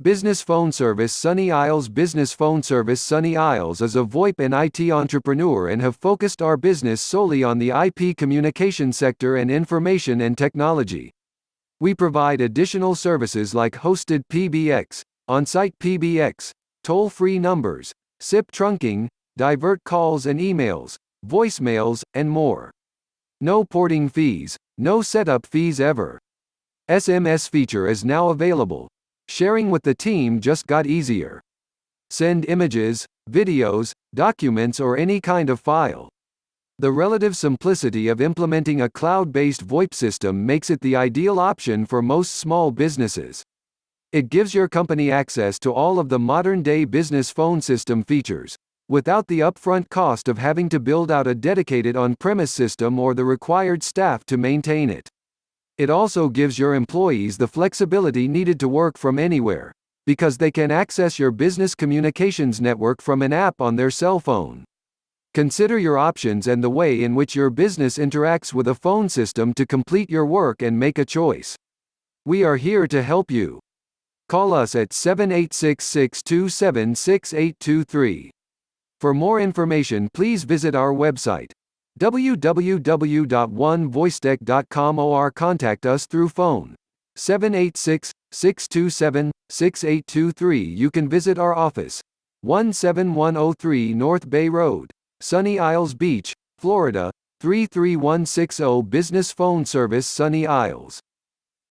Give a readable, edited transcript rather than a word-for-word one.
Business Phone Service Sunny Isles. Business Phone Service Sunny Isles is a VoIP and IT entrepreneur and have focused our business solely on the IP communication sector and information and technology. We provide additional services like hosted PBX, on-site PBX, toll-free numbers, SIP trunking, divert calls and emails, voicemails, and more. No porting fees, no setup fees ever. SMS feature is now available. Sharing with the team just got easier. Send images, videos, documents or any kind of file. The relative simplicity of implementing a cloud-based VoIP system makes it the ideal option for most small businesses. It gives your company access to all of the modern-day business phone system features, without the upfront cost of having to build out a dedicated on-premise system or the required staff to maintain it. It also gives your employees the flexibility needed to work from anywhere, because they can access your business communications network from an app on their cell phone. Consider your options and the way in which your business interacts with a phone system to complete your work and make a choice. We are here to help you. Call us at 786-627-6823. For more information, please visit our website, www.onevoicetech.com, or contact us through phone 786-627-6823. You can visit our office, 17103 North Bay Road, Sunny Isles Beach, Florida, 33160. Business Phone Service Sunny Isles.